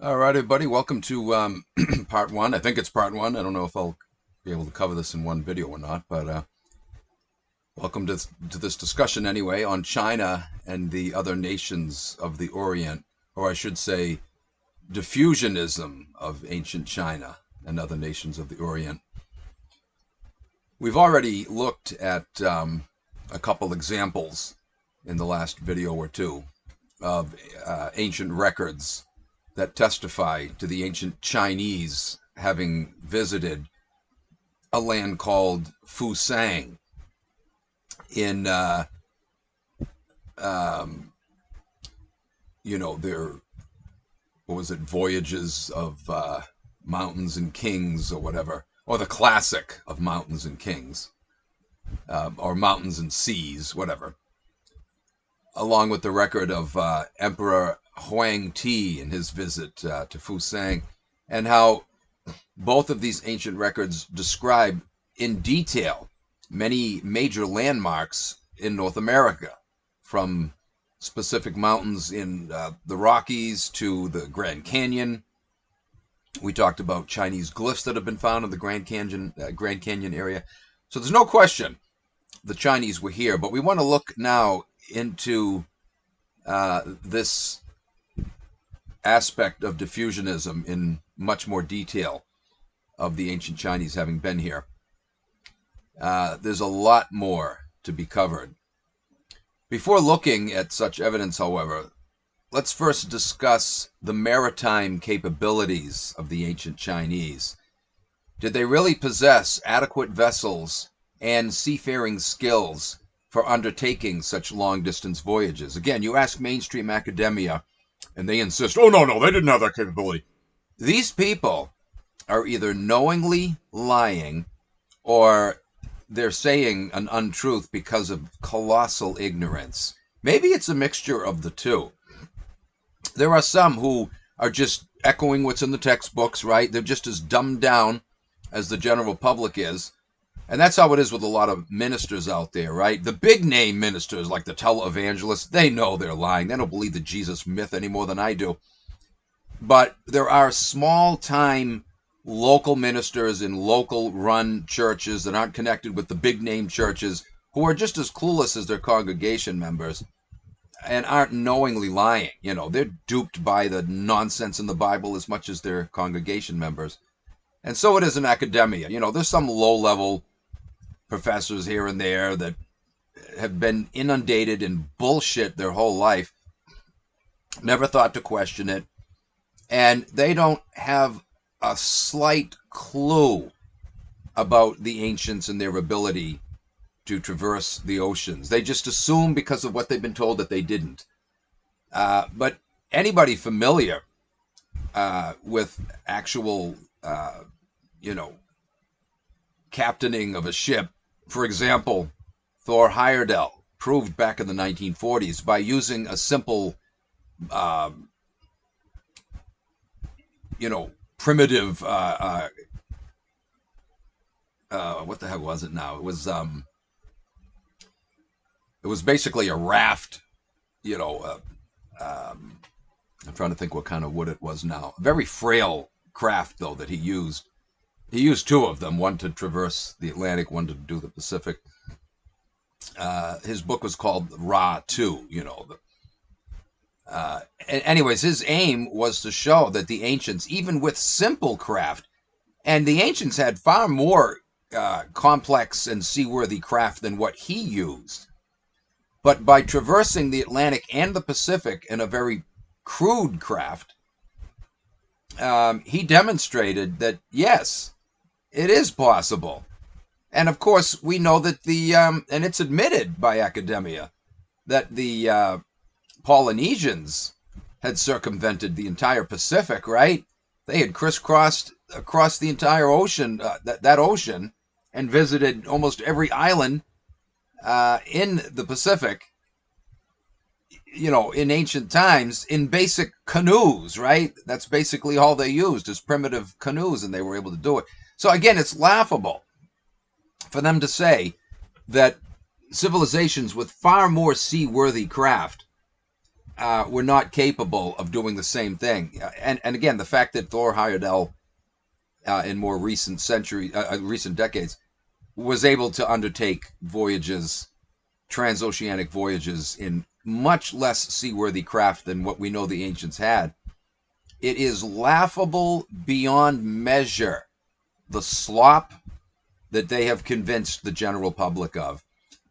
All right, everybody, welcome to part one. I think it's part one. I don't know if I'll be able to cover this in one video or not, but welcome to this discussion anyway on China and the other nations of the Orient, or I should say, diffusionism of ancient China and other nations of the Orient. We've already looked at a couple examples in the last video or two of ancient records that testify to the ancient Chinese having visited a land called Fusang in, their, what was it, Voyages of Mountains and Kings or whatever, or the classic of Mountains and Kings, or Mountains and Seas, whatever, along with the record of Emperor Huang Ti in his visit to Fusang, and how both of these ancient records describe in detail many major landmarks in North America, from specific mountains in the Rockies to the Grand Canyon. We talked about Chinese glyphs that have been found in the Grand Canyon area. So there's no question the Chinese were here, but we want to look now into this aspect of diffusionism in much more detail of the ancient Chinese having been here. There's a lot more to be covered. Before looking at such evidence, however, let's first discuss the maritime capabilities of the ancient Chinese. Did they really possess adequate vessels and seafaring skills for undertaking such long-distance voyages? Again, you ask mainstream academia, and they insist, oh, no, they didn't have that capability. These people are either knowingly lying or they're saying an untruth because of colossal ignorance. Maybe it's a mixture of the two. There are some who are just echoing what's in the textbooks, right? They're just as dumbed down as the general public is. And that's how it is with a lot of ministers out there, right? The big name ministers like the televangelists, they know they're lying. They don't believe the Jesus myth any more than I do. But there are small time local ministers in local run churches that aren't connected with the big name churches who are just as clueless as their congregation members and aren't knowingly lying. You know, they're duped by the nonsense in the Bible as much as their congregation members. And so it is in academia. You know, there's some low-level professors here and there that have been inundated in bullshit their whole life, never thought to question it, and they don't have a slight clue about the ancients and their ability to traverse the oceans. They just assume because of what they've been told that they didn't. But anybody familiar with actual, captaining of a ship, for example, Thor Heyerdahl proved back in the 1940s by using a simple, primitive, what the hell was it now? It was basically a raft, I'm trying to think what kind of wood it was now. A very frail craft, though, that he used. He used two of them, one to traverse the Atlantic, one to do the Pacific. His book was called Ra 2, anyways, his aim was to show that the ancients, even with simple craft, and the ancients had far more complex and seaworthy craft than what he used. But by traversing the Atlantic and the Pacific in a very crude craft, he demonstrated that, yes, it is possible. And of course, we know that and it's admitted by academia, that the Polynesians had circumvented the entire Pacific, right? They had crisscrossed across the entire ocean, that ocean, and visited almost every island in the Pacific, in ancient times, in basic canoes, right? That's basically all they used, is primitive canoes, and they were able to do it. So again, it's laughable for them to say that civilizations with far more seaworthy craft were not capable of doing the same thing. And again, the fact that Thor Heyerdahl in more recent recent decades, was able to undertake voyages, transoceanic voyages, in much less seaworthy craft than what we know the ancients had. It is laughable beyond measure, the slop that they have convinced the general public of.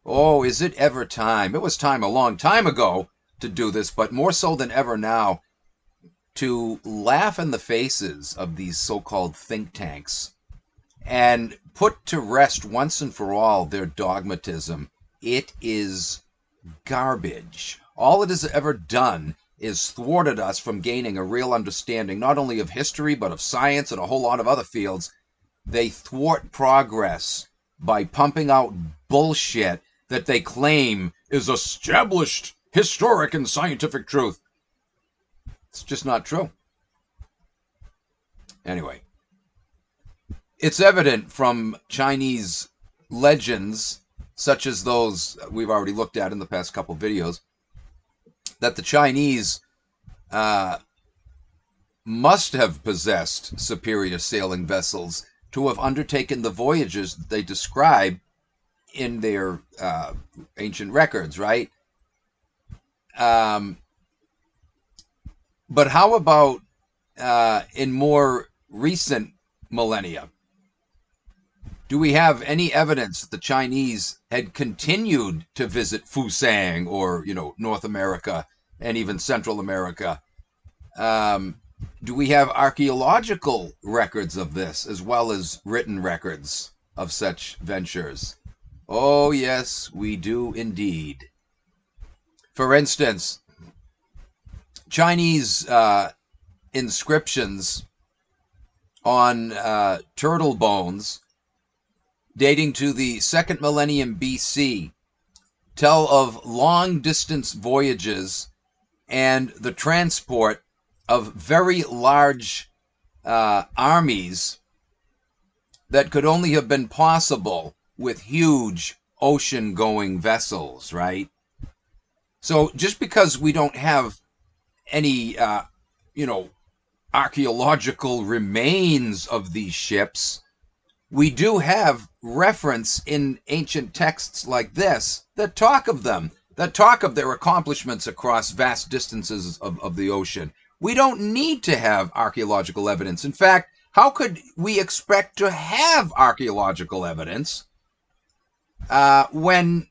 Oh, is it ever time? It was time a long time ago to do this, but more so than ever now, to laugh in the faces of these so-called think tanks and put to rest once and for all their dogmatism. It is garbage. All it has ever done is thwarted us from gaining a real understanding, not only of history, but of science and a whole lot of other fields. They thwart progress by pumping out bullshit that they claim is established historic and scientific truth. It's just not true. Anyway, it's evident from Chinese legends, such as those we've already looked at in the past couple videos, that the Chinese must have possessed superior sailing vessels to have undertaken the voyages that they describe in their ancient records, right? But how about in more recent millennia? Do we have any evidence that the Chinese had continued to visit Fusang or, North America and even Central America? Do we have archaeological records of this as well as written records of such ventures? Oh, yes, we do indeed. For instance, Chinese inscriptions on turtle bones dating to the 2nd millennium BC tell of long-distance voyages and the transport of very large armies that could only have been possible with huge ocean-going vessels, right? So just because we don't have any, archaeological remains of these ships, we do have reference in ancient texts like this that talk of them, that talk of their accomplishments across vast distances of the ocean. We don't need to have archaeological evidence. In fact, how could we expect to have archaeological evidence when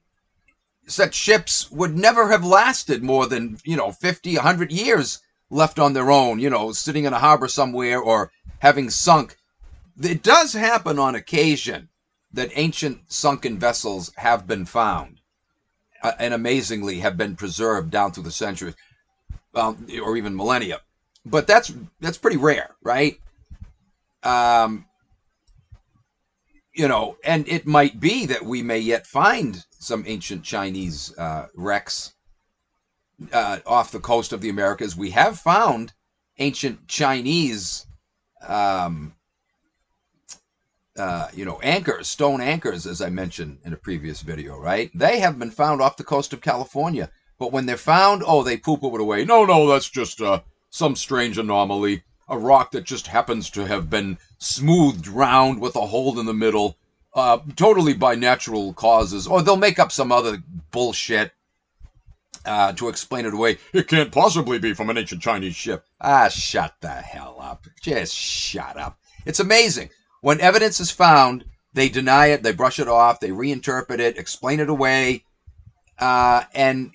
such ships would never have lasted more than, 50, 100 years left on their own, sitting in a harbor somewhere or having sunk? It does happen on occasion that ancient sunken vessels have been found and amazingly have been preserved down through the centuries, or even millennia. But that's pretty rare, right? And it might be that we may yet find some ancient Chinese wrecks off the coast of the Americas. We have found ancient Chinese anchors, stone anchors, as I mentioned in a previous video, right? They have been found off the coast of California. But when they're found, they poo-poo it away. No, that's just some strange anomaly. A rock that just happens to have been smoothed round with a hole in the middle, totally by natural causes. Or they'll make up some other bullshit to explain it away. It can't possibly be from an ancient Chinese ship. Shut the hell up. Just shut up. It's amazing. When evidence is found, they deny it, they brush it off, they reinterpret it, explain it away, and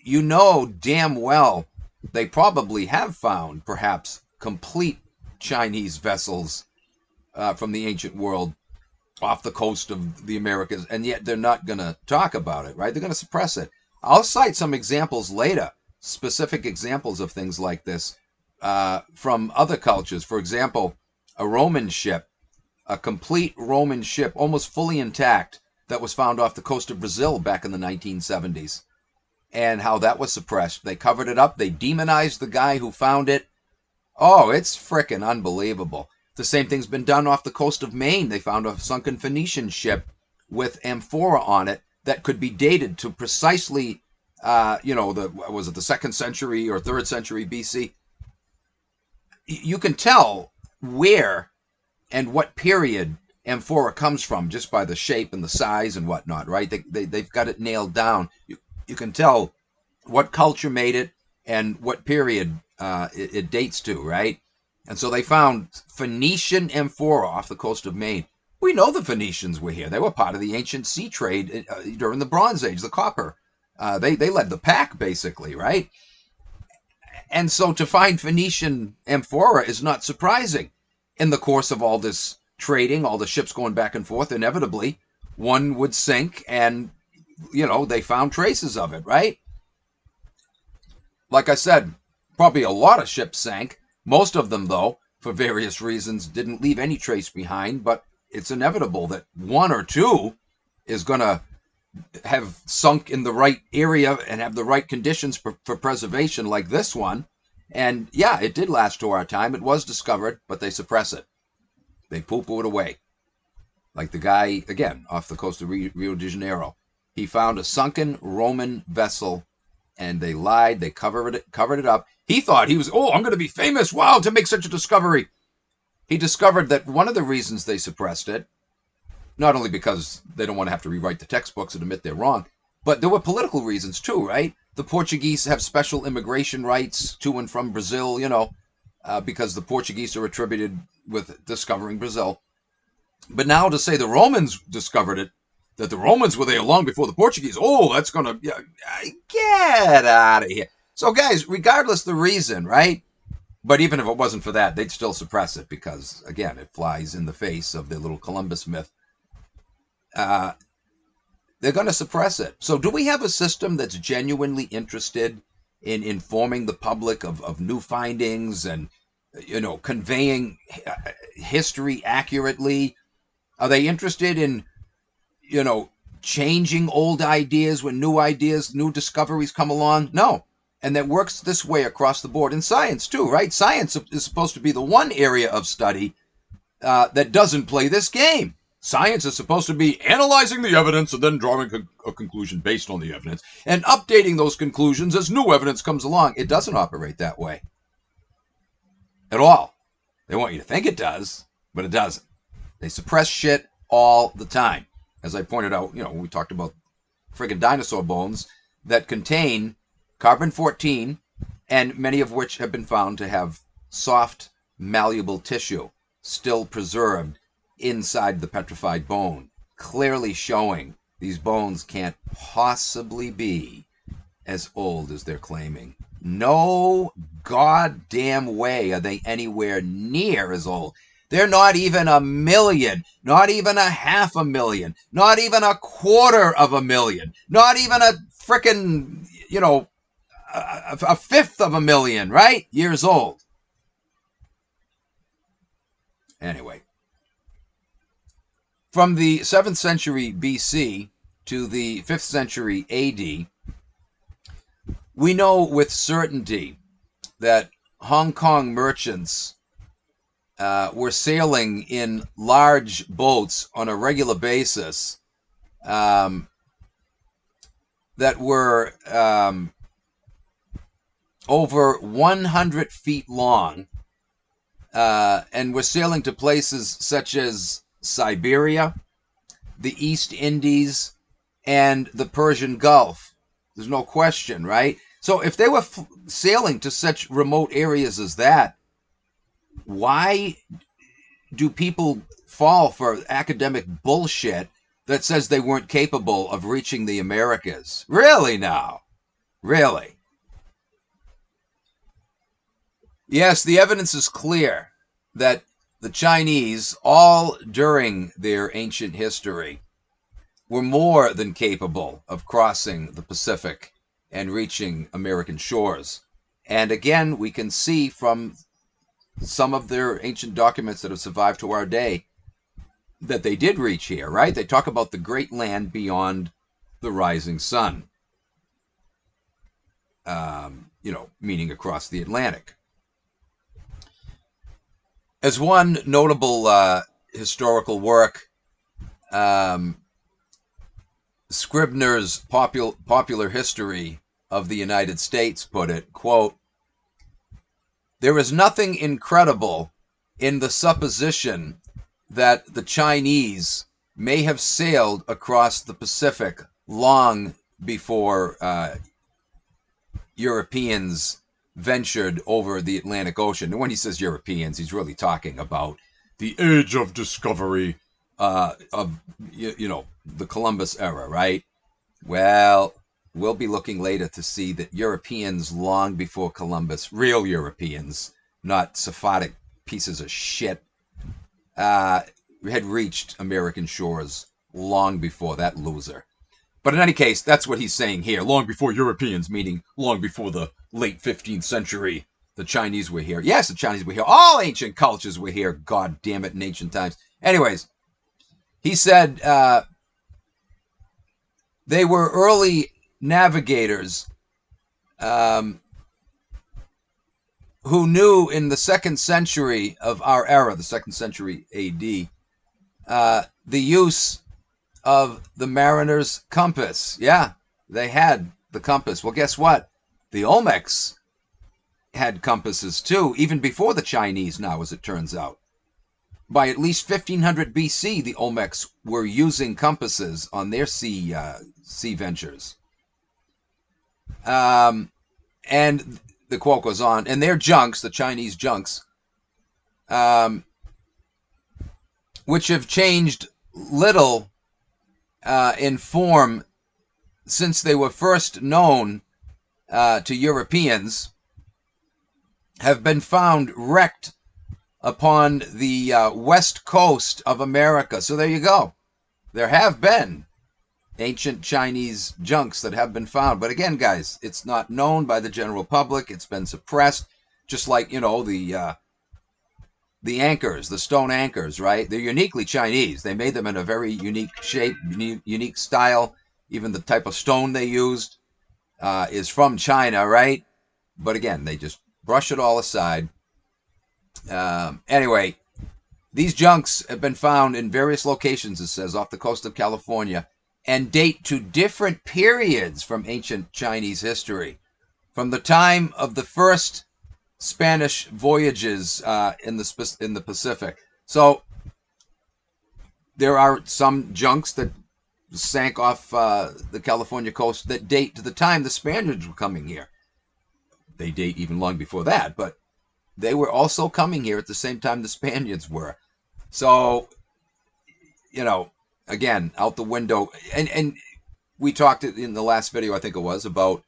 damn well they probably have found perhaps complete Chinese vessels from the ancient world off the coast of the Americas, and yet they're not going to talk about it, right? They're going to suppress it. I'll cite some examples later, specific examples of things like this from other cultures. For example, a Roman ship, a complete Roman ship, almost fully intact, that was found off the coast of Brazil back in the 1970s. And how that was suppressed. They covered it up. They demonized the guy who found it. Oh, it's frickin' unbelievable. The same thing's been done off the coast of Maine. They found a sunken Phoenician ship with amphora on it that could be dated to precisely was it the 2nd century or 3rd century BC? You can tell where and what period amphora comes from just by the shape and the size and whatnot, right? They've got it nailed down. You can tell what culture made it and what period it dates to, right? And so they found Phoenician amphora off the coast of Maine. We know the Phoenicians were here. They were part of the ancient sea trade during the Bronze Age, the copper. They led the pack, basically, right? And so to find Phoenician amphora is not surprising. In the course of all this trading, all the ships going back and forth, inevitably, one would sink and, they found traces of it, right? Like I said, probably a lot of ships sank. Most of them, though, for various reasons, didn't leave any trace behind, but it's inevitable that one or two is going to have sunk in the right area and have the right conditions for preservation, like this one. And yeah, it did last to our time. It was discovered, but they suppress it. They poo-poo it away. Like the guy, again, off the coast of Rio de Janeiro. He found a sunken Roman vessel, and they lied. They covered it up. He thought he was, I'm going to be famous. Wow, to make such a discovery. He discovered that one of the reasons they suppressed it, not only because they don't want to have to rewrite the textbooks and admit they're wrong, but there were political reasons too, right? The Portuguese have special immigration rights to and from Brazil, because the Portuguese are attributed with discovering Brazil. But now to say the Romans discovered it, that the Romans were there long before the Portuguese, that's going to get out of here. So guys, regardless the reason, right? But even if it wasn't for that, they'd still suppress it because, again, it flies in the face of their little Columbus myth. They're going to suppress it. So do we have a system that's genuinely interested in informing the public of new findings and, conveying history accurately? Are they interested in, changing old ideas when new discoveries come along? No. And that works this way across the board in science too, right? Science is supposed to be the one area of study that doesn't play this game. Science is supposed to be analyzing the evidence and then drawing a conclusion based on the evidence and updating those conclusions as new evidence comes along. It doesn't operate that way at all. They want you to think it does, but it doesn't. They suppress shit all the time. As I pointed out, we talked about friggin' dinosaur bones that contain carbon-14, and many of which have been found to have soft, malleable tissue still preserved inside the petrified bone, clearly showing these bones can't possibly be as old as they're claiming. No goddamn way are they anywhere near as old. They're not even 1 million, not even 500,000, not even 250,000, not even a frickin', a fifth of 1 million, right? Years old. Anyway. From the 7th century BC to the 5th century AD, we know with certainty that Hong Kong merchants were sailing in large boats on a regular basis that were over 100 feet long and were sailing to places such as Siberia, the East Indies, and the Persian Gulf. There's no question, right? So if they were sailing to such remote areas as that, why do people fall for academic bullshit that says they weren't capable of reaching the Americas? Really now? Really? Yes, the evidence is clear that the Chinese, all during their ancient history, were more than capable of crossing the Pacific and reaching American shores. And again, we can see from some of their ancient documents that have survived to our day that they did reach here, right? They talk about the great land beyond the rising sun, meaning across the Atlantic. As one notable historical work, Scribner's Popular History of the United States put it, quote, "There is nothing incredible in the supposition that the Chinese may have sailed across the Pacific long before Europeans ventured over the Atlantic Ocean." And when he says Europeans, he's really talking about the age of discovery of, the Columbus era, right? Well, we'll be looking later to see that Europeans long before Columbus, real Europeans, not Sephardic pieces of shit, had reached American shores long before that loser. But in any case, that's what he's saying here. Long before Europeans, meaning long before the late 15th century, the Chinese were here. Yes, the Chinese were here. All ancient cultures were here, god damn it, in ancient times. Anyways, he said they were early navigators who knew in the 2nd century of our era, the 2nd century AD, the use of the mariner's compass. Yeah, they had the compass. Well, guess what? The Olmecs had compasses too, even before the Chinese now, as it turns out. By at least 1500 BC, the Olmecs were using compasses on their sea ventures. And the quote goes on, and their junks, the Chinese junks, which have changed little in form since they were first known to Europeans, have been found wrecked upon the west coast of America. So there you go. There have been ancient Chinese junks that have been found. But again, guys, it's not known by the general public. It's been suppressed, just like, the anchors, the stone anchors, right? They're uniquely Chinese. They made them in a very unique shape, unique style. Even the type of stone they used is from China, right? But again, they just brush it all aside. Anyway, these junks have been found in various locations, it says, off the coast of California, and date to different periods from ancient Chinese history. From the time of the first Spanish voyages in the Pacific. So there are some junks that sank off the California coast that date to the time the Spaniards were coming here. They date even long before that, but they were also coming here at the same time the Spaniards were. So, again, out the window. And we talked in the last video, I think it was, about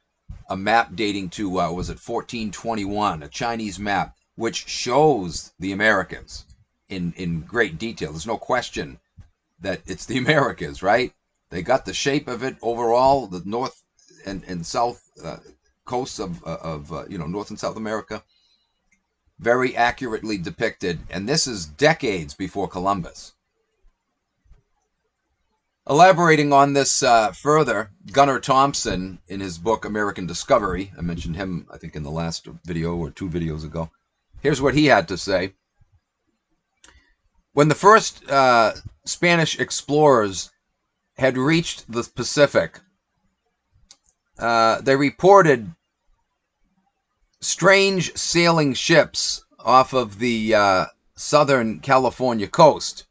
a map dating to, 1421, a Chinese map, which shows the Americans in great detail. There's no question that it's the Americas, right? They got the shape of it overall, the north and south coasts of North and South America, very accurately depicted. And this is decades before Columbus. Elaborating on this further, Gunnar Thompson, in his book American Discovery, I mentioned him, I think, in the last video or 2 videos ago. Here's what he had to say. When the first Spanish explorers had reached the Pacific, they reported strange sailing ships off of the southern California coast.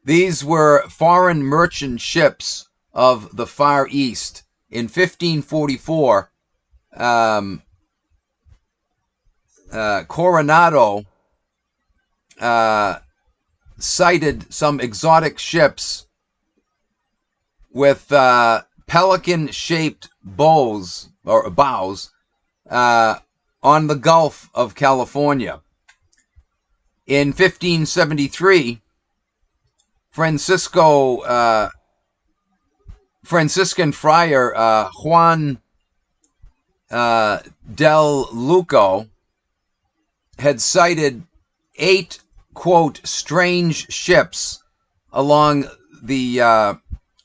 These were foreign merchant ships of the Far East. In 1544, Coronado sighted some exotic ships with pelican-shaped bows on the Gulf of California. In 1573, Franciscan friar Juan del Luco had sighted 8, quote, strange ships along the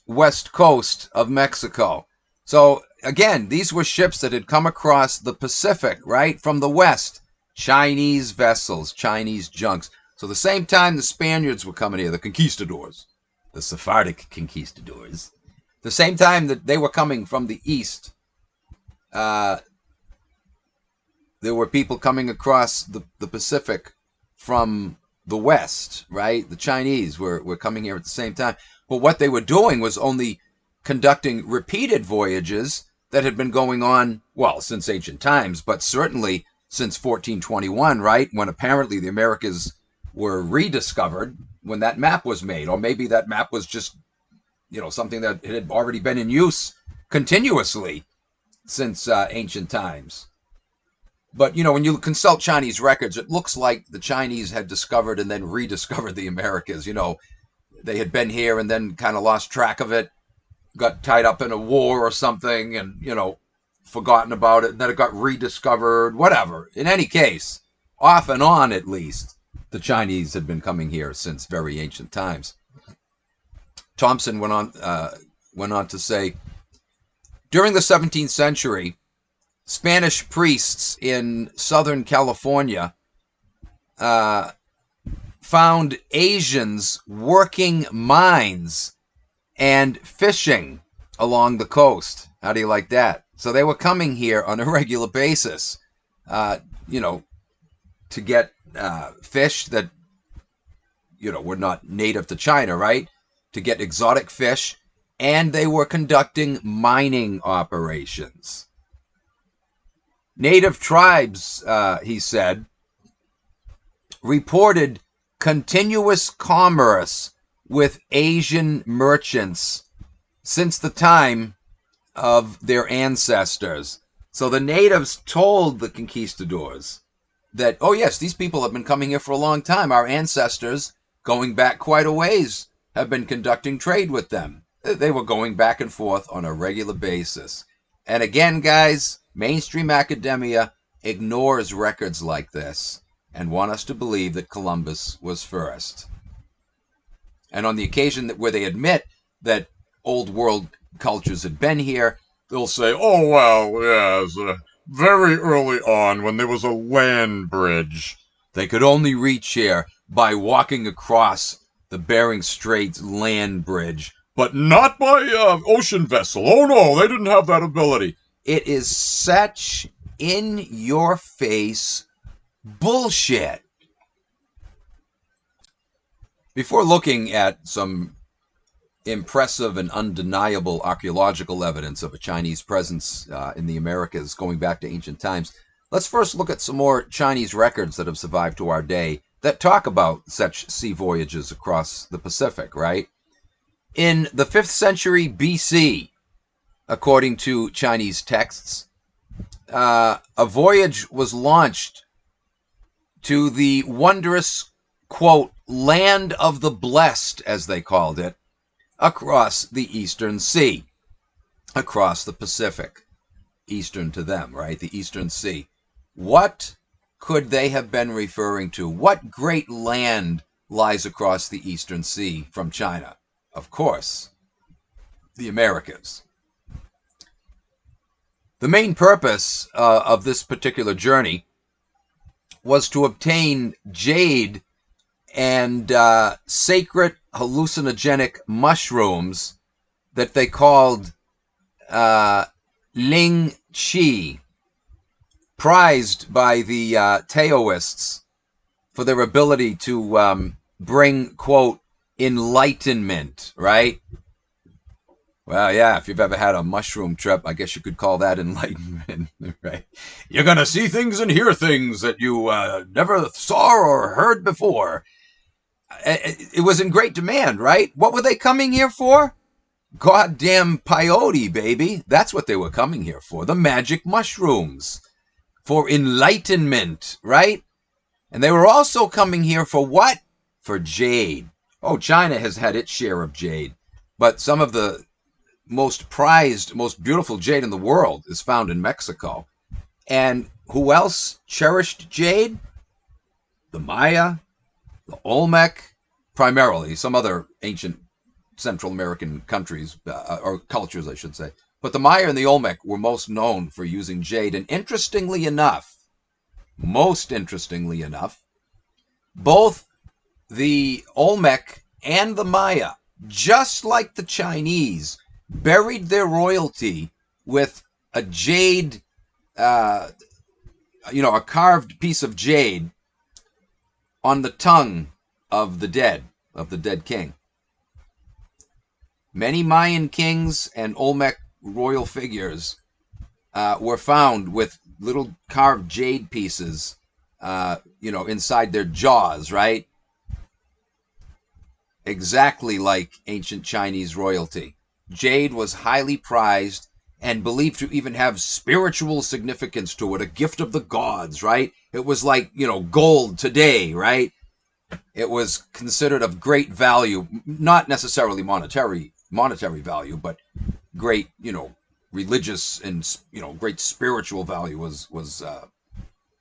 west coast of Mexico. So again, these were ships that had come across the Pacific, right, from the west. Chinese vessels, Chinese junks. So the same time the Spaniards were coming here, the conquistadors, the Sephardic conquistadors, The same time that they were coming from the east, uh, there were people coming across the Pacific from the west, right? The Chinese were coming here at the same time. But what they were doing was only conducting repeated voyages that had been going on, well, since ancient times, but certainly since 1421, right? When apparently the Americas were rediscovered when that map was made. Or maybe that map was just, something that had already been in use continuously since ancient times. But, when you consult Chinese records, it looks like the Chinese had discovered and then rediscovered the Americas. They had been here and then kind of lost track of it, got tied up in a war or something and, forgotten about it. And then it got rediscovered, whatever. In any case, off and on at least, the Chinese had been coming here since very ancient times. Thompson went on to say, during the 17th century, Spanish priests in Southern California found Asians working mines and fishing along the coast. How do you like that? So they were coming here on a regular basis, to get fish that, were not native to China, right? To get exotic fish, and they were conducting mining operations. Native tribes, he said, reported continuous commerce with Asian merchants since the time of their ancestors. So the natives told the conquistadors that, oh yes, these people have been coming here for a long time. Our ancestors, going back quite a ways, have been conducting trade with them. They were going back and forth on a regular basis. And again, guys, mainstream academia ignores records like this and want us to believe that Columbus was first. And on the occasion where they admit that old world cultures had been here, they'll say, oh, well, yes, very early on when there was a land bridge, they could only reach here by walking across the Bering Straits land bridge, but not by ocean vessel. Oh, no, they didn't have that ability. It is such in-your-face bullshit. Before looking at some impressive and undeniable archaeological evidence of a Chinese presence in the Americas going back to ancient times, let's first look at some more Chinese records that have survived to our day that talk about such sea voyages across the Pacific, right? In the 5th century BC, according to Chinese texts, a voyage was launched to the wondrous, quote, land of the blessed, as they called it, across the Eastern Sea, across the Pacific, eastern to them, right? The Eastern Sea. What could they have been referring to? What great land lies across the Eastern Sea from China? Of course, the Americas. The main purpose of this particular journey was to obtain jade and sacred hallucinogenic mushrooms that they called Ling Chi, prized by the Taoists for their ability to bring, quote, enlightenment, right? Well, yeah, if you've ever had a mushroom trip, I guess you could call that enlightenment, right? You're going to see things and hear things that you never saw or heard before. It was in great demand, right? What were they coming here for? Goddamn peyote, baby. That's what they were coming here for. The magic mushrooms. For enlightenment, right? And they were also coming here for what? For jade. Oh, China has had its share of jade. But some of the most prized, most beautiful jade in the world is found in Mexico. And who else cherished jade? The Maya, the Olmec, primarily. Some other ancient Central American countries, or cultures, I should say. But the Maya and the Olmec were most known for using jade. And interestingly enough, most interestingly enough, both the Olmec and the Maya, just like the Chinese, buried their royalty with a jade, a carved piece of jade on the tongue of the dead king. Many Mayan kings and Olmec royal figures were found with little carved jade pieces, inside their jaws, right? Exactly like ancient Chinese royalty. Jade was highly prized and believed to even have spiritual significance to it, a gift of the gods, right? It was like, gold today, right? It was considered of great value, not necessarily monetary value, but great, religious and, great spiritual value was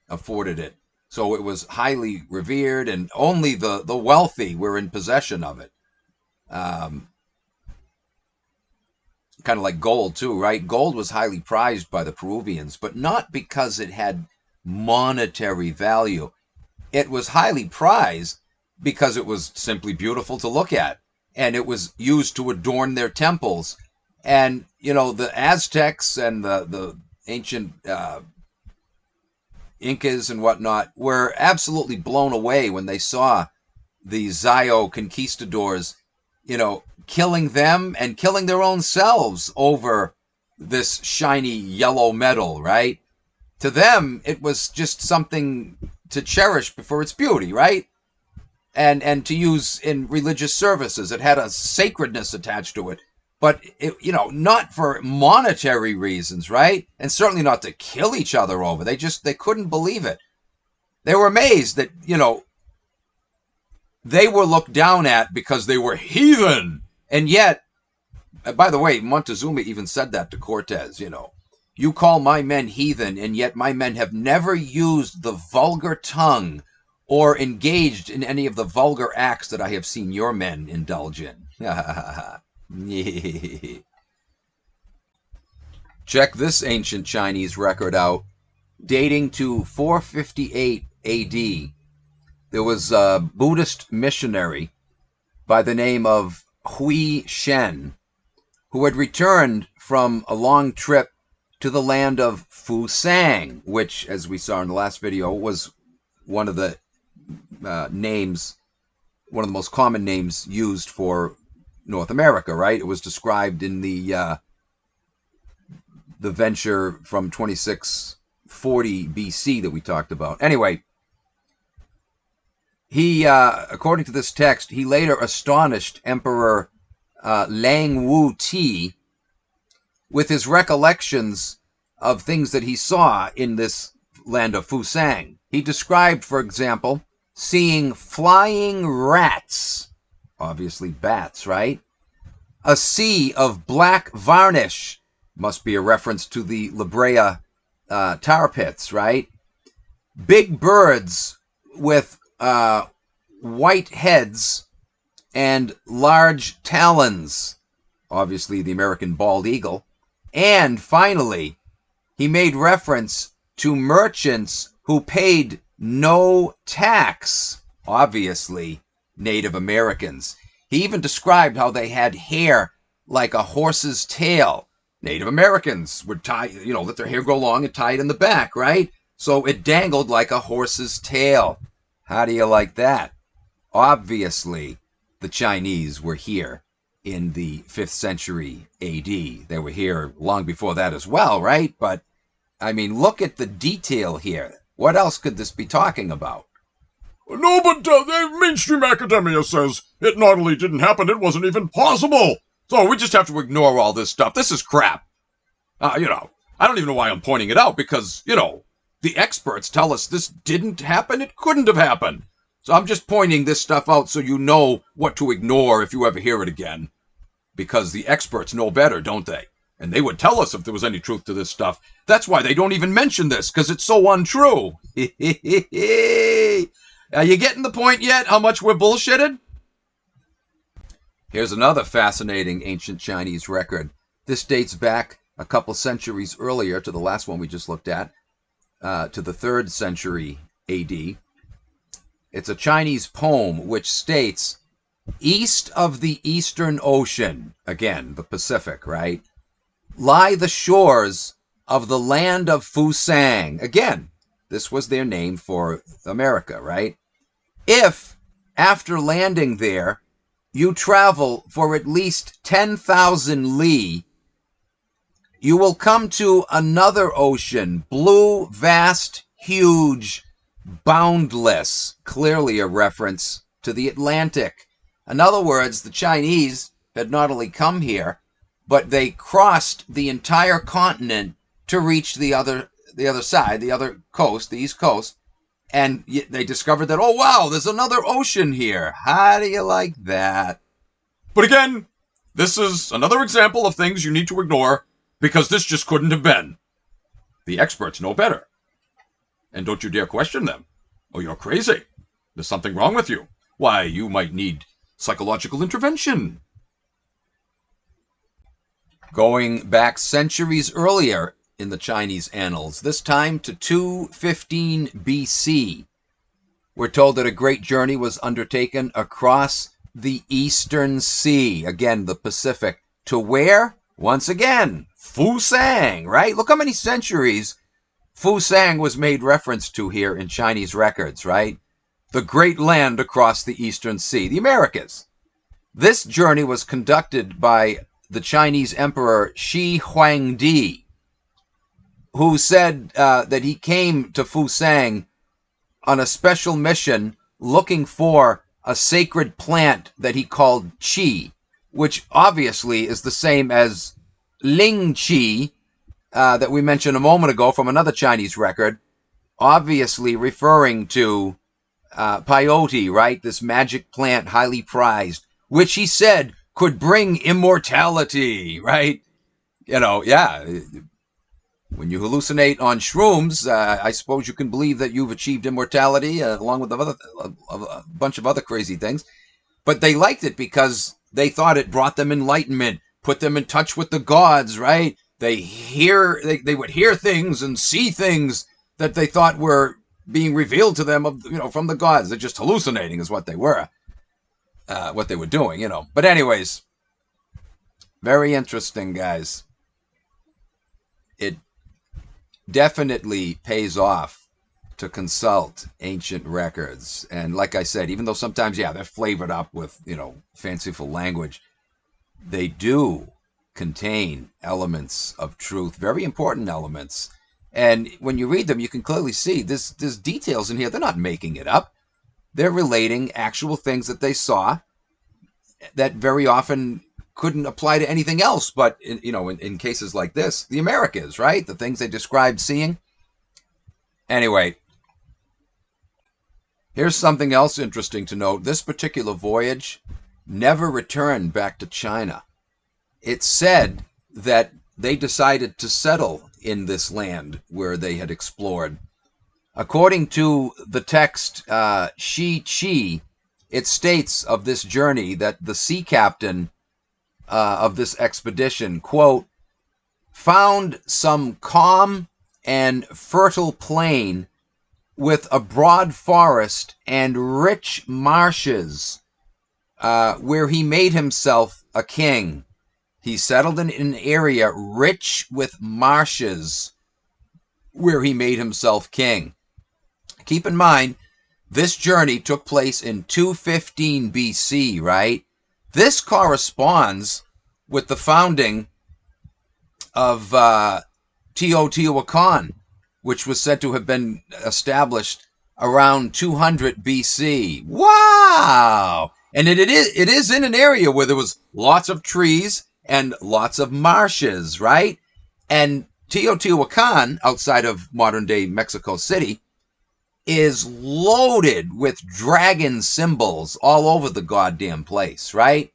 afforded it. So it was highly revered, and only the wealthy were in possession of it. Kind of like gold too, right? Gold was highly prized by the Peruvians, but not because it had monetary value. It was highly prized because it was simply beautiful to look at, and it was used to adorn their temples. And the Aztecs and the ancient Incas and whatnot were absolutely blown away when they saw the Zayo conquistadors, killing them and killing their own selves over this shiny yellow metal, right? To them, it was just something to cherish for its beauty, right? And to use in religious services. It had a sacredness attached to it, but not for monetary reasons, right? And certainly not to kill each other over. They couldn't believe it. They were amazed that, they were looked down at because they were heathen. And yet, by the way, Montezuma even said that to Cortez, you call my men heathen, and yet my men have never used the vulgar tongue or engaged in any of the vulgar acts that I have seen your men indulge in. Check this ancient Chinese record out. Dating to 458 AD, there was a Buddhist missionary by the name of Hui Shen, who had returned from a long trip to the land of Fusang, which, as we saw in the last video, was one of the most common names used for North America, right? It was described in the venture from 2640 BC that we talked about. Anyway, he, according to this text, he later astonished Emperor Lang Wu Ti with his recollections of things that he saw in this land of Fusang. He described, for example, seeing flying rats, obviously bats, right? A sea of black varnish, must be a reference to the La Brea tar pits, right? Big birds with white heads and large talons, obviously the American bald eagle. And finally, he made reference to merchants who paid no tax, obviously Native Americans. He even described how they had hair like a horse's tail. Native Americans would tie, let their hair go long and tie it in the back, right? So it dangled like a horse's tail. How do you like that? Obviously, the Chinese were here in the 5th century AD. They were here long before that as well, right? But, I mean, look at the detail here. What else could this be talking about? No, but the mainstream academia says it not only didn't happen, it wasn't even possible. So we just have to ignore all this stuff. This is crap. I don't even know why I'm pointing it out because, the experts tell us this didn't happen. It couldn't have happened. So I'm just pointing this stuff out so you know what to ignore if you ever hear it again. Because the experts know better, don't they? And they would tell us if there was any truth to this stuff. That's why they don't even mention this, because it's so untrue. Are you getting the point yet, how much we're bullshitted? Here's another fascinating ancient Chinese record. This dates back a couple centuries earlier to the last one we just looked at, to the 3rd century AD. It's a Chinese poem which states, East of the Eastern Ocean, again, the Pacific, right, lie the shores of the land of Fusang. Again, this was their name for America, right? If, after landing there, you travel for at least 10,000 li, you will come to another ocean, blue, vast, huge, boundless, clearly a reference to the Atlantic. In other words, the Chinese had not only come here, but they crossed the entire continent to reach the other side, the other coast, the East Coast, and they discovered that, oh, wow, there's another ocean here. How do you like that? But again, this is another example of things you need to ignore because this just couldn't have been. The experts know better. And don't you dare question them. Oh, you're crazy. There's something wrong with you. Why, you might need psychological intervention. Going back centuries earlier in the Chinese annals, this time to 215 BC, we're told that a great journey was undertaken across the Eastern Sea, again, the Pacific, to where? Once again, Fusang, right? Look how many centuries Fusang was made reference to here in Chinese records, right? The great land across the Eastern Sea, the Americas. This journey was conducted by the Chinese Emperor Shi Huangdi, who said that he came to Fusang on a special mission looking for a sacred plant that he called qi, which obviously is the same as ling qi that we mentioned a moment ago from another Chinese record, obviously referring to peyote, right? This magic plant, highly prized, which he said could bring immortality, right? You know, yeah. When you hallucinate on shrooms, I suppose you can believe that you've achieved immortality along with a bunch of other crazy things. But they liked it because they thought it brought them enlightenment, put them in touch with the gods, right? They would hear things and see things that they thought were being revealed to them, from the gods. They're just hallucinating, is what they were doing. But anyways, very interesting, guys. It definitely pays off to consult ancient records. And like I said, even though sometimes, they're flavored up with, fanciful language, they do contain elements of truth, very important elements. And when you read them, you can clearly see there's details in here. They're not making it up. They're relating actual things that they saw that very often couldn't apply to anything else, but in cases like this, the Americas, right? The things they described seeing. Anyway, here's something else interesting to note. This particular voyage never returned back to China. It's said that they decided to settle in this land where they had explored. According to the text Shi Chi, it states of this journey that the sea captain of this expedition, quote, found some calm and fertile plain with a broad forest and rich marshes where he made himself a king. He settled in an area rich with marshes where he made himself king. Keep in mind, this journey took place in 215 BC, right? This corresponds with the founding of Teotihuacan, which was said to have been established around 200 BC. Wow! And it is in an area where there was lots of trees and lots of marshes, right? And Teotihuacan, outside of modern-day Mexico City, is loaded with dragon symbols all over the goddamn place, right?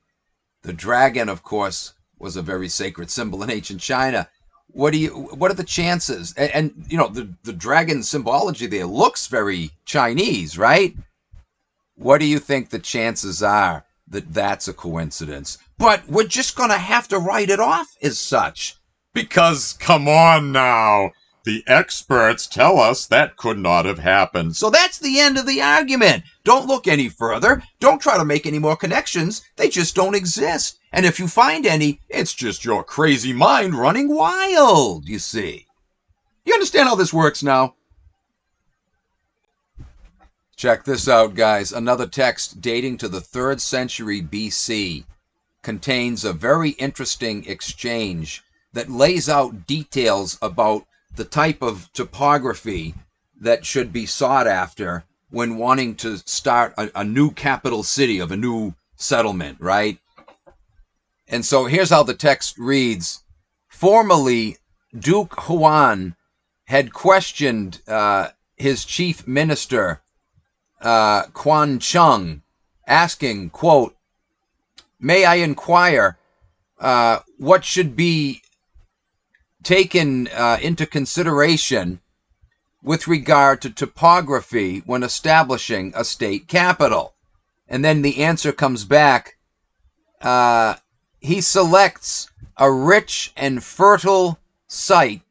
The dragon, of course, was a very sacred symbol in ancient China. What are the chances? And the dragon symbology there looks very Chinese, right? What do you think the chances are that that's a coincidence? But we're just going to have to write it off as such. Because, come on now, The experts tell us that could not have happened. So that's the end of the argument. Don't look any further. Don't try to make any more connections. They just don't exist. And if you find any, it's just your crazy mind running wild, you see. You understand how this works now? Check this out, guys. Another text dating to the 3rd century BC contains a very interesting exchange that lays out details about the type of topography that should be sought after when wanting to start a new capital city of a new settlement, right? And so here's how the text reads. Formerly, Duke Huan had questioned his chief minister, Quan Chung, asking, quote, "May I inquire what should be taken into consideration with regard to topography when establishing a state capital?" And then the answer comes back. He selects a rich and fertile site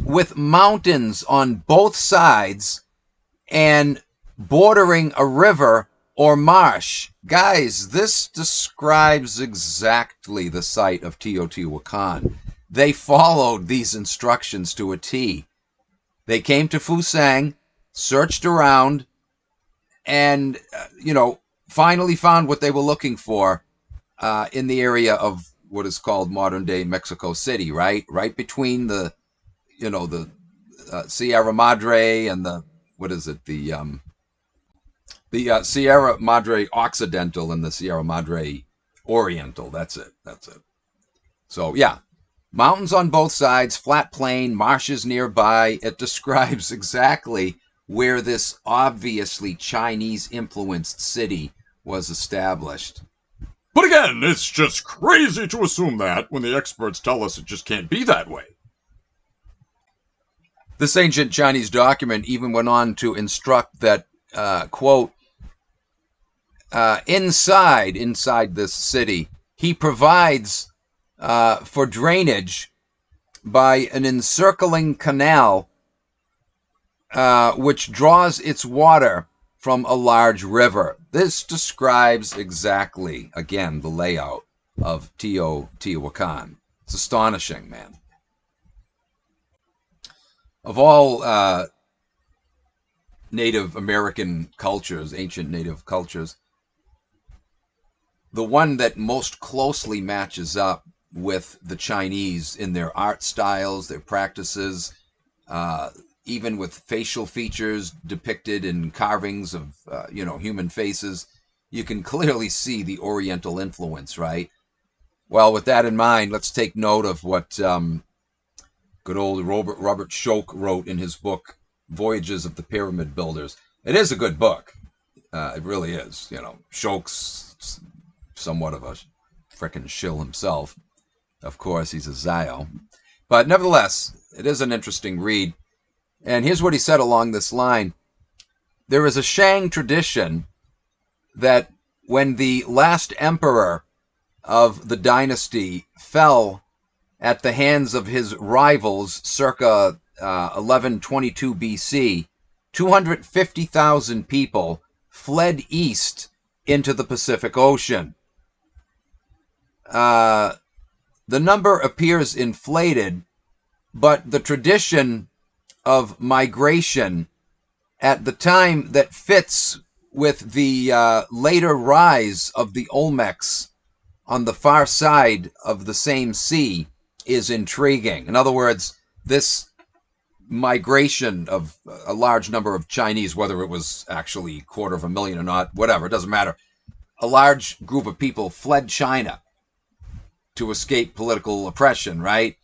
with mountains on both sides and bordering a river or marsh. Guys, this describes exactly the site of Teotihuacan. They followed these instructions to a T. They came to Fusang, searched around, and, finally found what they were looking for in the area of what is called modern-day Mexico City, right? Right between the Sierra Madre and the Sierra Madre Occidental and the Sierra Madre Oriental. That's it. So, yeah. Mountains on both sides, flat plain, marshes nearby. It describes exactly where this obviously Chinese-influenced city was established. But again, it's just crazy to assume that when the experts tell us it just can't be that way. This ancient Chinese document even went on to instruct that, quote, inside this city, he provides for drainage by an encircling canal which draws its water from a large river. This describes exactly, again, the layout of Teotihuacan. It's astonishing, man. Of all Native American cultures, ancient Native cultures, the one that most closely matches up with the Chinese in their art styles, their practices, even with facial features depicted in carvings of, human faces, you can clearly see the Oriental influence, right? Well, with that in mind, let's take note of what good old Robert Schoch wrote in his book, Voyages of the Pyramid Builders. It is a good book. It really is. Schoch's somewhat of a frickin' shill himself. Of course, he's a Zio. But nevertheless, it is an interesting read. And here's what he said along this line. There is a Shang tradition that when the last emperor of the dynasty fell at the hands of his rivals circa 1122 BC, 250,000 people fled east into the Pacific Ocean. The number appears inflated, but the tradition of migration at the time that fits with the later rise of the Olmecs on the far side of the same sea is intriguing. In other words, this migration of a large number of Chinese, whether it was actually 250,000 or not, whatever, it doesn't matter. A large group of people fled China to escape political oppression, right?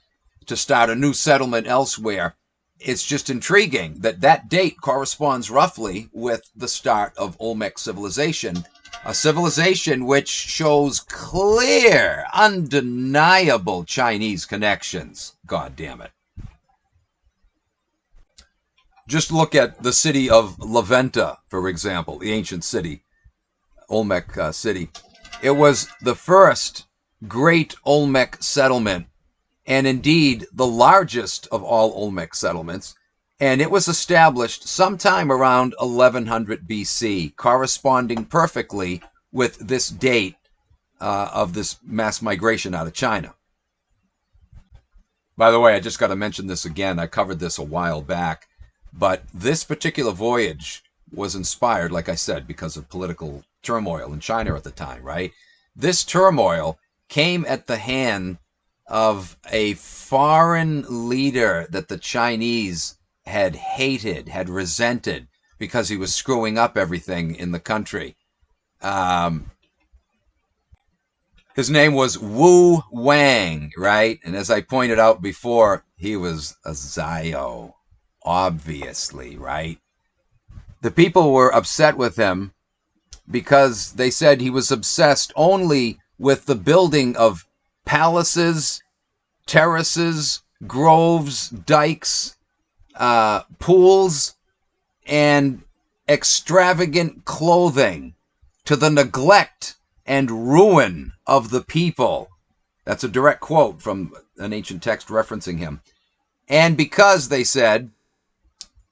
To start a new settlement elsewhere. It's just intriguing that that date corresponds roughly with the start of Olmec civilization, a civilization which shows clear, undeniable Chinese connections. God damn it. Just look at the city of La Venta, for example, the ancient city, Olmec city. It was the first great Olmec settlement and indeed the largest of all Olmec settlements. And it was established sometime around 1100 BC, corresponding perfectly with this date of this mass migration out of China. By the way, I just got to mention this again. I covered this a while back, but this particular voyage was inspired, like I said, because of political turmoil in China at the time, right? This turmoil came at the hand of a foreign leader that the Chinese had hated, had resented, because he was screwing up everything in the country. His name was Wu Wang, right? And as I pointed out before, he was a Zio, obviously, right? The people were upset with him because they said he was obsessed only with the building of palaces, terraces, groves, dikes, pools, and extravagant clothing, to the neglect and ruin of the people. That's a direct quote from an ancient text referencing him. And because, they said,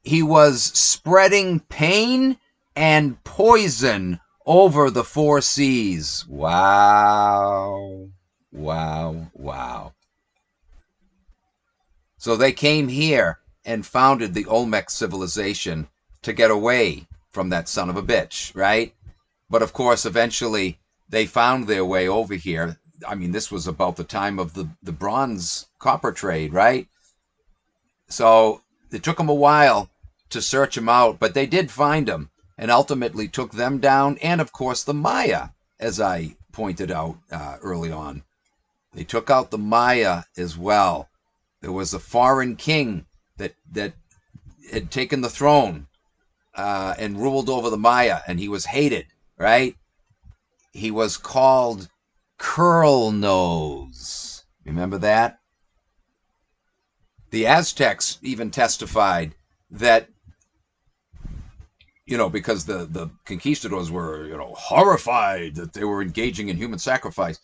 he was spreading pain and poison over the 4 seas. Wow. Wow. Wow. So they came here and founded the Olmec civilization to get away from that son of a bitch, right? But of course, eventually they found their way over here. I mean, this was about the time of the bronze copper trade, right? So it took them a while to search him out, but they did find him and ultimately took them down. And of course, the Maya, as I pointed out early on. They took out the Maya as well. There was a foreign king that had taken the throne and ruled over the Maya, and he was hated, right? He was called Curl Nose. Remember that? The Aztecs even testified that, because the conquistadors were, horrified that they were engaging in human sacrifice.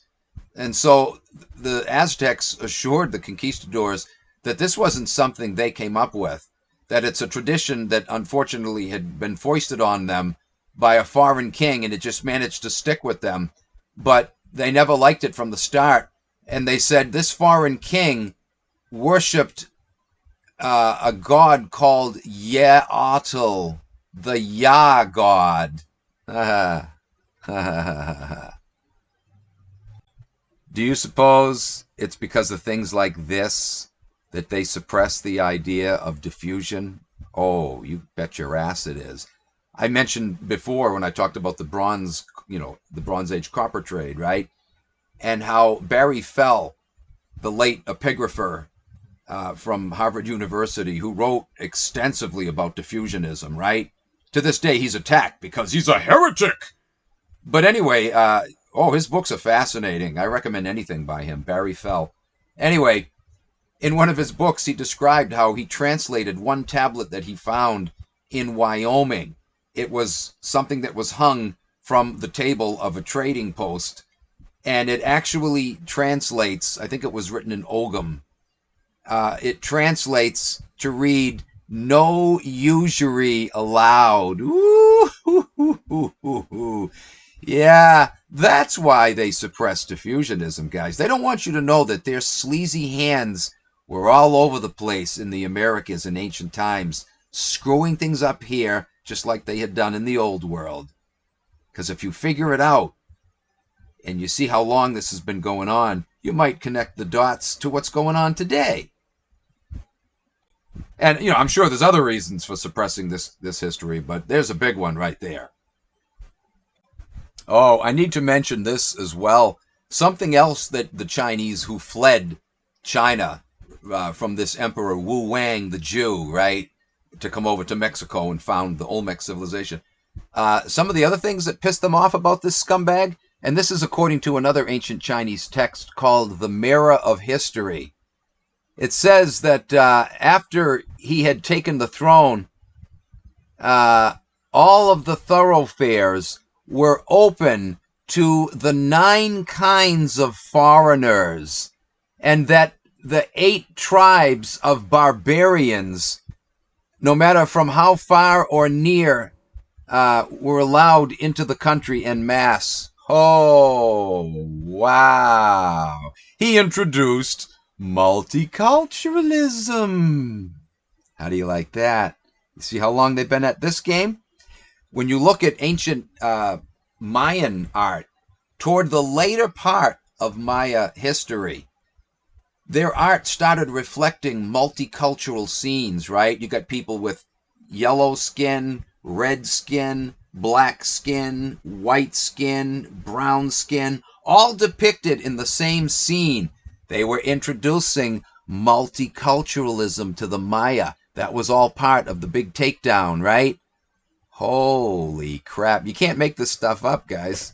And so the Aztecs assured the conquistadors that this wasn't something they came up with, that it's a tradition that unfortunately had been foisted on them by a foreign king, and it just managed to stick with them. But they never liked it from the start. And they said this foreign king worshipped a god called Yeatl, the Ya god. Do you suppose it's because of things like this that they suppress the idea of diffusion? Oh, you bet your ass it is. I mentioned before when I talked about the Bronze Age copper trade, right? And how Barry Fell, the late epigrapher from Harvard University, who wrote extensively about diffusionism, right? To this day, he's attacked because he's a heretic. But anyway, his books are fascinating. I recommend anything by him, Barry Fell. Anyway, in one of his books, he described how he translated one tablet that he found in Wyoming. It was something that was hung from the table of a trading post, and it actually translates, I think it was written in Ogham, it translates to read, "No usury allowed." Ooh, hoo, hoo, hoo, hoo, hoo. Yeah, that's why they suppress diffusionism, guys. They don't want you to know that their sleazy hands were all over the place in the Americas in ancient times, screwing things up here just like they had done in the old world. Because if you figure it out and you see how long this has been going on, you might connect the dots to what's going on today. And, I'm sure there's other reasons for suppressing this history, but there's a big one right there. Oh, I need to mention this as well. Something else that the Chinese who fled China from this Emperor Wu Wang, the Jew, right, to come over to Mexico and found the Olmec civilization. Some of the other things that pissed them off about this scumbag, and this is according to another ancient Chinese text called the Mirror of History. It says that after he had taken the throne, all of the thoroughfares were open to the 9 kinds of foreigners, and that the 8 tribes of barbarians, no matter from how far or near, were allowed into the country en masse. Oh, wow. He introduced multiculturalism. How do you like that? You see how long they've been at this game? When you look at ancient Mayan art, toward the later part of Maya history, their art started reflecting multicultural scenes, right? You got people with yellow skin, red skin, black skin, white skin, brown skin, all depicted in the same scene. They were introducing multiculturalism to the Maya. That was all part of the big takedown, right? Holy crap. You can't make this stuff up, guys.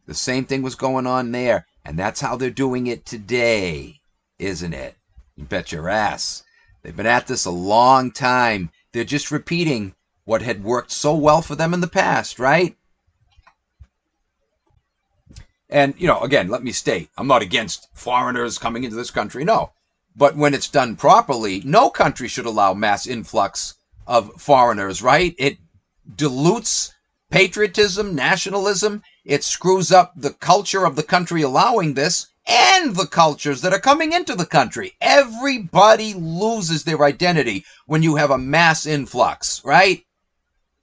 The same thing was going on there, and that's how they're doing it today, isn't it? You bet your ass. They've been at this a long time. They're just repeating what had worked so well for them in the past, right? And, again, let me state, I'm not against foreigners coming into this country, no. But when it's done properly, no country should allow mass influx of foreigners, right? It dilutes patriotism, nationalism. It screws up the culture of the country allowing this and the cultures that are coming into the country. Everybody loses their identity when you have a mass influx, right?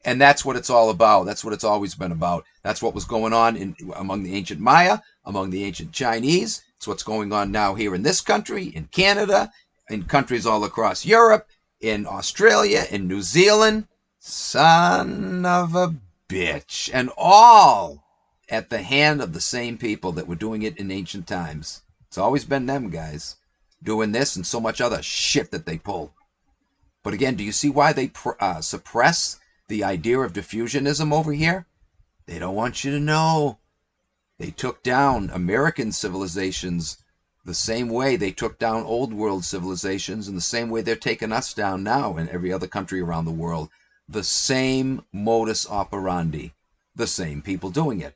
And that's what it's all about. That's what it's always been about. That's what was going on among the ancient Maya, among the ancient Chinese. It's what's going on now here in this country, in Canada, in countries all across Europe, in Australia, in New Zealand. Son of a bitch. And all at the hand of the same people that were doing it in ancient times. It's always been them, guys, doing this and so much other shit that they pull. But again, do you see why they suppress the idea of diffusionism over here? They don't want you to know. They took down American civilizations the same way they took down old world civilizations, and the same way they're taking us down now in every other country around the world. The same modus operandi. The same people doing it.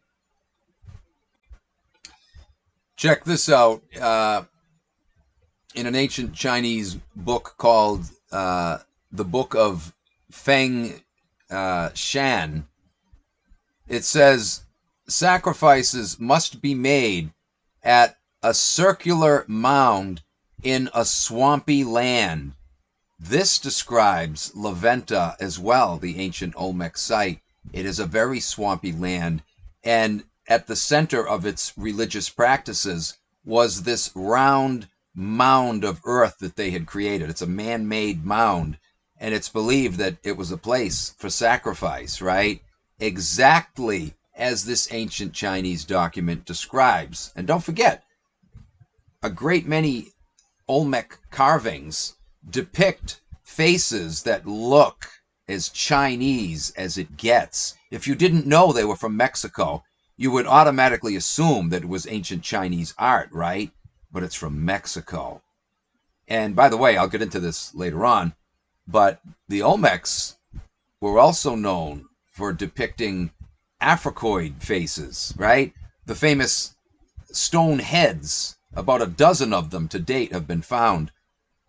Check this out. In an ancient Chinese book called the Book of Feng Shan, it says sacrifices must be made at a circular mound in a swampy land. This describes La Venta as well, the ancient Olmec site. It is a very swampy land, and at the center of its religious practices was this round mound of earth that they had created. It's a man-made mound, and it's believed that it was a place for sacrifice, right? Exactly as this ancient Chinese document describes. And don't forget, a great many Olmec carvings depict faces that look as Chinese as it gets. If you didn't know they were from Mexico, you would automatically assume that it was ancient Chinese art, right? But it's from Mexico. And by the way, I'll get into this later on, but the Olmecs were also known for depicting Africoid faces, right? The famous stone heads, about a dozen of them to date have been found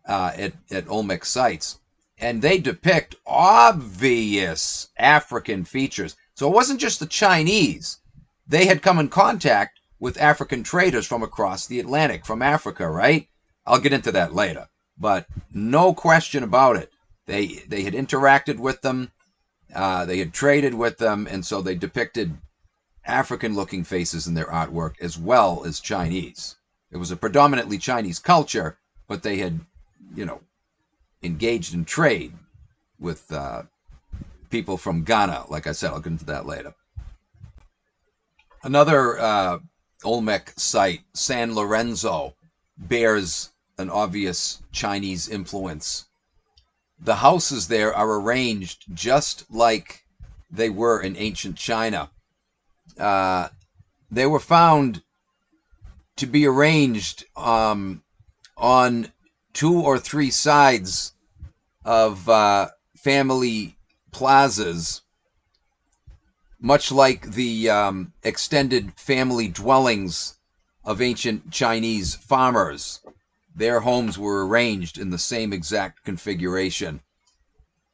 at Olmec sites. And they depict obvious African features. So it wasn't just the Chinese. They had come in contact with African traders from across the Atlantic, from Africa, right? I'll get into that later. But no question about it. They had interacted with them. They had traded with them. And so they depicted African-looking faces in their artwork as well as Chinese. It was a predominantly Chinese culture, but they had, engaged in trade with people from Ghana. Like I said, I'll get into that later. Another Olmec site, San Lorenzo, bears an obvious Chinese influence. The houses there are arranged just like they were in ancient China. They were found to be arranged on 2 or 3 sides of family plazas, much like the extended family dwellings of ancient Chinese farmers. their homes were arranged in the same exact configuration.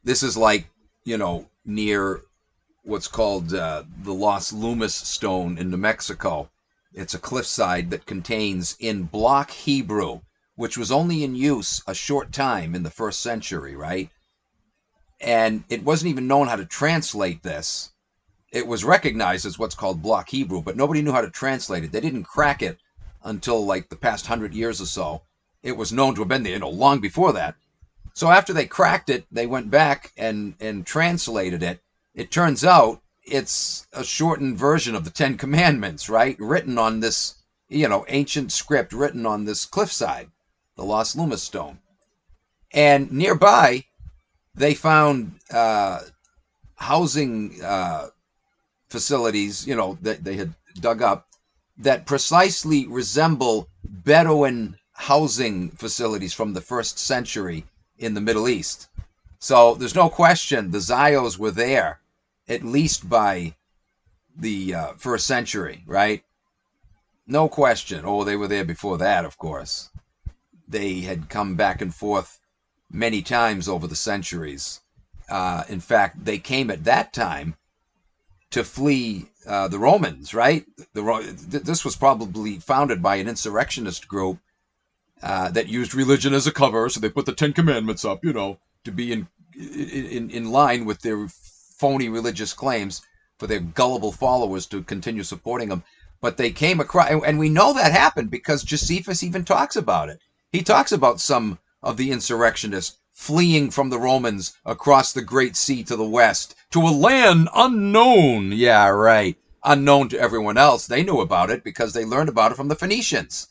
This is like, near what's called the Los Lumis stone in New Mexico. It's a cliffside that contains in block Hebrew, which was only in use a short time in the 1st century, right? And it wasn't even known how to translate this. It was recognized as what's called block Hebrew, but nobody knew how to translate it. They didn't crack it until like the past 100 years or so. It was known to have been there, long before that. So after they cracked it, they went back and translated it. It turns out it's a shortened version of the 10 Commandments, right? Written on this, ancient script written on this cliffside, the Los Lumis stone. And nearby, they found housing facilities, that they had dug up that precisely resemble Bedouin housing facilities from the 1st century in the Middle East. So there's no question the Zayos were there at least by the 1st century, right? No question. Oh, they were there before that, of course. They had come back and forth many times over the centuries. In fact, they came at that time to flee the Romans, right? This was probably founded by an insurrectionist group that used religion as a cover, so they put the 10 Commandments up, to be in line with their phony religious claims for their gullible followers to continue supporting them. But they came across, and we know that happened because Josephus even talks about it. He talks about some of the insurrectionists fleeing from the Romans across the Great Sea to the west to a land unknown. Yeah, right. Unknown to everyone else. They knew about it because they learned about it from the Phoenicians.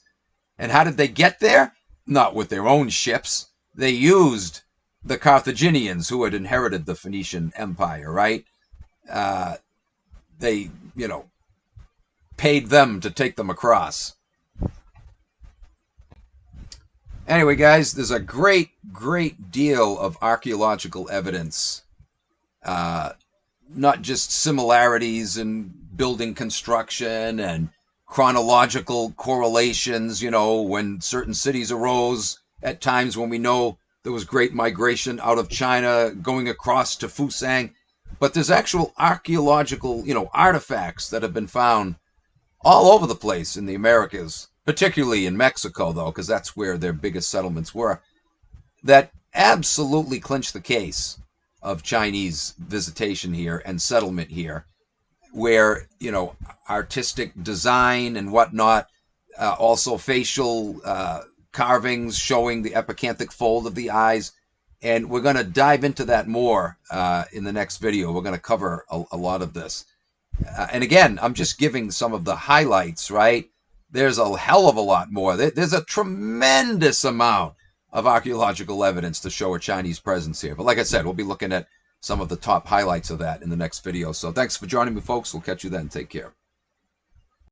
And how did they get there? Not with their own ships. They used the Carthaginians who had inherited the Phoenician Empire, right? They, paid them to take them across. Anyway, guys, there's a great deal of archaeological evidence. Not just similarities in building construction and chronological correlations, when certain cities arose at times when we know there was great migration out of China going across to Fusang. But there's actual archaeological, artifacts that have been found all over the place in the Americas, particularly in Mexico, though, because that's where their biggest settlements were, that absolutely clinch the case of Chinese visitation here and settlement here, where, artistic design and whatnot, also facial carvings showing the epicanthic fold of the eyes. And we're going to dive into that more in the next video. We're going to cover a lot of this. And again, I'm just giving some of the highlights, right? There's a hell of a lot more. There's a tremendous amount of archaeological evidence to show a Chinese presence here. But like I said, we'll be looking at some of the top highlights of that in the next video. So thanks for joining me, folks. We'll catch you then. Take care.